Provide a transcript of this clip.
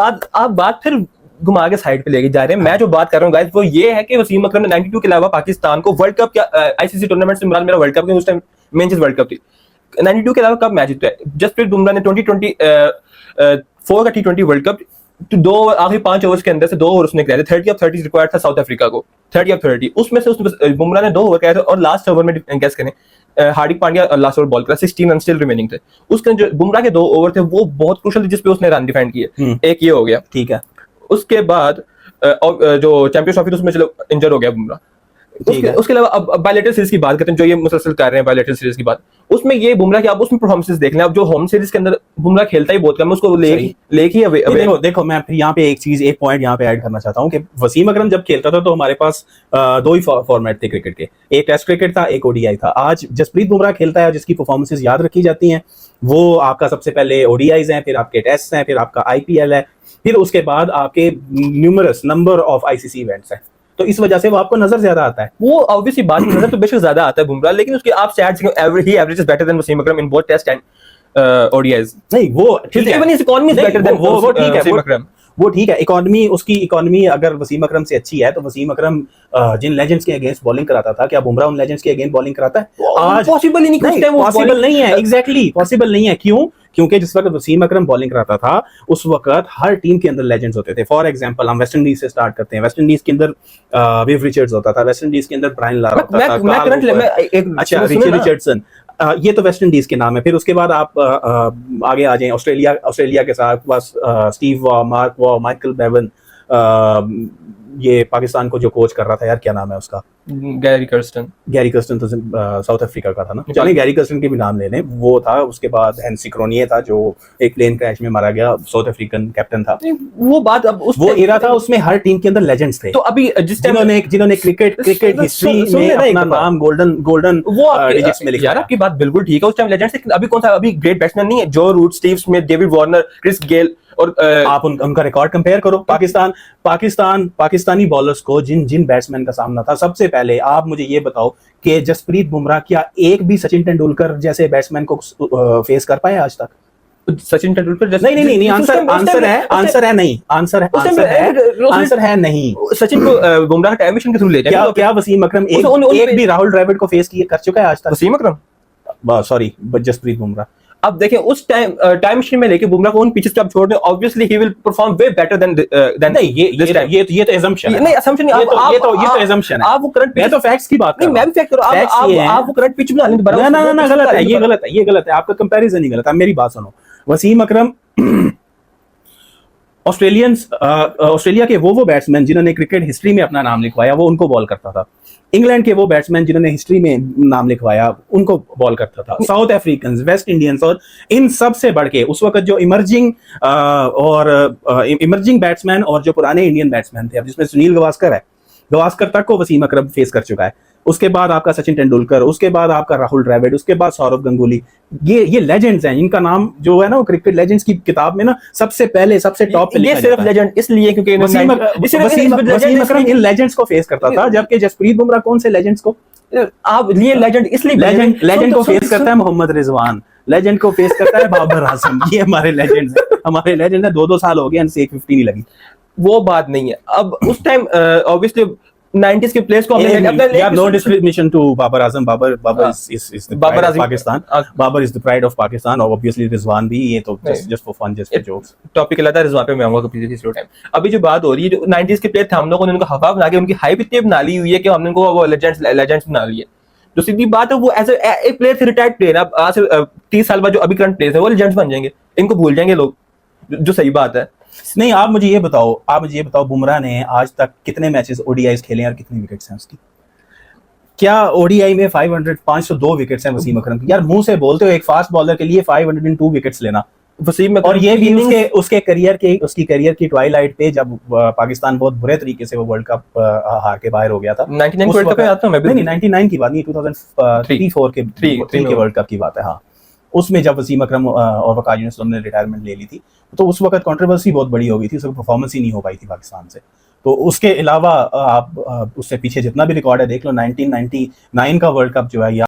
आप बात फिर घुमा के साइड पे लेके जा रहे हैं। मैं जो बात कर रहा हूँ गाइस वो ये है कि वसीम अकरम ने 92 के अलावा पाकिस्तान को वर्ल्ड कप या आईसीसी टूर्नामेंट से मेरा वर्ल्ड कप उस टाइम मेन चीज वर्ल्ड कप थी। 92 के अलावा कब मैच जीता है? जसप्रीत बुमराह ने 2024 का टी20 वर्ल्ड कप तो दो आखिरी 5 ओवर्स के अंदर से 2 ओवर उसने कराए थे। 30 ऑफ 30 रिक्वायर्ड था साउथ अफ्रीका को, 30 ऑफ 30 उसमें से बुमराह ने 2 ओवर कराए थे और लास्ट ओवर में गेस करें Hardik Pandya last over ball करा, 16 रन स्टिल रिमेनिंग थे। उसके जो बुमराह के 2 ओवर थे वो बहुत क्रूशियल थे जिसपे उसने रन डिफेंड किए। एक ये हो गया, ठीक है। उसके बाद जो चैंपियंस ट्रॉफी उसमें चलो इंजर हो गया बुमराह। उसके अलावा अब बायलैटरल सीरीज की बात करते हैं जो ये मुसलसल कर रहे हैं बायलैटरल सीरीज की बात, उसमें ये बुमराह की आप उसमें परफॉर्मेंसेस देख लें। अब जो होम सीरीज के अंदर बुमराह खेलता ही बहुत कम है, उसको लेके देखो मैं फिर यहाँ पे एक पॉइंट यहाँ पे ऐड करना चाहता हूँ कि वसीम अकरम जब खेलता था तो हमारे पास 2 ही फॉर्मेट थे क्रिकेट के, एक टेस्ट क्रिकेट था, एक ओडीआई था। आज जसप्रीत बुमराह खेलता है जिसकी परफॉर्मेंसेस याद रखी जाती हैं, वो आपका सबसे पहले ओडीआईज हैं, फिर आपके टेस्ट हैं, फिर आपका आईपीएल है, फिर उसके बाद आपके numerous number of ICC events हैं। तो इस वजह से वो आपको नजर ज्यादा आता है। वो ऑब्वियसली बात नजर तो बेशक ज्यादा आता है बुमराह, लेकिन उसके आप stats he average is better than Wasim Akram in both test and ODIs. नहीं वो ठीक है, even his economy is better than वो ठीक है, वसीम अकरम वो ठीक है। उसकी इकोनॉमी अगर वसीम अकरम से अच्छी है तो वसीम अकरम जिन लेजेंड्स के अगेंस्ट बॉलिंग कराता था, क्या बुमराह उन लेजेंड्स के अगेंस्ट बॉलिंग कराता है? आज पॉसिबल ही नहीं, पॉसिबल नहीं है। एग्जैक्टली पॉसिबल नहीं है। क्यों? क्योंकि जिस वक्त वसीम अकरम बॉलिंग कराता था उस वक्त हर टीम के अंदर लेजेंड्स होते थे। फॉर एग्जांपल हम वेस्ट इंडीज से स्टार्ट करते हैं। वेस्ट इंडीज के अंदर विव रिचर्ड्स होता था, वेस्ट इंडीज के अंदर ब्रायन लारा होता था, अच्छा रिची रिचर्डसन, ये तो वेस्ट इंडीज के नाम है। फिर उसके बाद आप आगे आ जाएं ऑस्ट्रेलिया के साथ बस Steve Waugh, mark Waugh, Michael Bevan, ये पाकिस्तान को जो कोच कर रहा था यार क्या नाम है उसका, गैरी कर्स्टन तो साउथ अफ्रीका का था ना, चलिए गैरी कर्स्टन के भी नाम ले लें, वो था। उसके बाद हेनसी क्रोनिये था जो एक प्लेन क्रैश में मारा गया, साउथ अफ्रीकन कैप्टन था। वो बात अब वो एरा था, उसमें हर टीम के अंदर लेजेंड्स थे। तो अभी जिन्होंने क्रिकेट हिस्ट्री में अपना नाम गोल्डन डिजिट्स में लिखा। यार आपकी बात बिल्कुल ठीक है, उस टाइम लेजेंड्स थे। अभी कौन सा अभी ग्रेट बैट्समैन नहीं है? Joe Root, Steve Smith, David Warner, Chris Gayle, और आप उनका रिकॉर्ड कंपेयर करो। पाकिस्तानी बॉलर्स को जिन बैट्समैन का सामना था, सबसे पहले आप मुझे ये बताओ कि जसप्रीत बुमराह क्या एक भी सचिन तेंदुलकर जैसे बैट्समैन को फेस कर पाए आज तक? सचिन तेंदुलकर जैसे नहीं आंसर है नहीं। सचिन को बुमराह टाइम मशीन के थ्रू ले जाए। क्या वसीम अकरम एक भी राहुल द्रविड़ को फेस कर चुका है आज तक? वसीम अकरम सॉरी जसप्रीत बुमराह। अब देखें उस टाइम मशीन में लेके बुमराह को उन पिचेस पे आप छोड़ दें, obviously he will perform way better than नहीं। ये तो असम्पशन है। नहीं असम्पशन नहीं, ये तो असम्पशन है। आप वो करंट मैं तो फैक्ट्स की बात कर रहा हूं। मैं भी फैक्ट कर रहा हूं। आप वो करंट पिच बना लें दोबारा। ना गलत है, ये गलत है। आपका कंपैरिजन ही गलत है। मेरी बात सुनो, वसीम अकरम ऑस्ट्रेलिया के वो बैट्समैन जिन्होंने क्रिकेट हिस्ट्री में अपना नाम लिखवाया वो उनको बॉल करता था। इंग्लैंड के वो बैट्समैन जिन्होंने हिस्ट्री में नाम लिखवाया उनको बॉल करता था। साउथ अफ्रीकन, वेस्ट इंडियंस, और इन सब से बढ़ के उस वक्त जो इमर्जिंग बैट्समैन और जो पुराने इंडियन बैट्समैन थे, अब जिसमें सुनील गवास्कर तक को वसीम अकरम फेस कर चुका है। उसके बाद आपका सचिन तेंदुलकर, उसके बाद आपका राहुल द्रविड़, उसके बाद सौरव गंगुली, ये लेजेंड्स हैं। इनका नाम जो है ना वो क्रिकेट लेजेंड्स की किताब में ना सबसे पहले सबसे टॉप पे लिखा जाता है। सिर्फ लेजेंड इसलिए क्योंकि वसीम अकरम इन लेजेंड्स को फेस करता था, जबकि जसप्रीत बुमराह कौन से लेजेंड्स को आप ये लेजेंड इसलिए लेजेंड को फेस करता है मोहम्मद रिजवान, लेजेंड को फेस करता है बाबर आजम। ये हमारे लेजेंड्स हैं, हमारे लेजेंड है। 2 साल हो गए इनसे 150 नहीं लगी। वो बात नहीं है। अब उस टाइम ऑब्वियसली 90s के प्लेयर्स को हमने no discrimination to Babar Azam. Babar is the pride of Pakistan. Babar is the pride of Pakistan, और ऑब्वियसली रिजवान भी। ये तो just for fun, just for jokes. Topic अलग था, रिजवान पे मैं आऊंगा कभी किसी टाइम। अभी जो बात हो रही है, जो 90s के प्लेयर थे, हम लोगों ने उनको हवा बना के उनकी हाइप इतनी बना ली हुई है कि हमने उनको वो लेजेंड्स बना लिए। जो सीधी बात है वो एज ए प्लेयर थे, रिटायर्ड प्लेयर। अब आज से 30 साल बाद जो अभी करंट प्लेयर है वो लेजेंड्स बन जाएंगे, इनको भूल जाएंगे लोग, जो सही बात है। नहीं, आप मुझे ये बताओ बुमराह ने आज तक कितने मैचेस ओडीआईज खेले और कितनी विकेट्स हैं उसकी? क्या ओडीआई में 502 विकेट्स हैं वसीम अकरम की? यार मुंह से बोलते हो एक फास्ट बॉलर के लिए 502 विकेट्स लेना वसीम। और ये भी उसकी करियर की ट्वाइलाइट पे, जब पाकिस्तान बहुत बुरे तरीके से वो वर्ल्ड कप हार के बाहर हो गया था। 99 वर्ल्ड कप याद था मैं भी। नहीं 99 की बात नहीं, 2003-4 के वर्ल्ड कप की बात है। हाँ, उसमें जब वसीम अकरम और वकास यूनुस ने रिटायरमेंट ले ली थी तो उस वक्त कंट्रोवर्सी बहुत बड़ी हो गई थी, उसकी परफॉर्मेंस ही नहीं हो पाई थी पाकिस्तान से। तो उसके अलावा आप उससे पीछे जितना भी रिकॉर्ड है देख लो। 1999 का वर्ल्ड कप जो है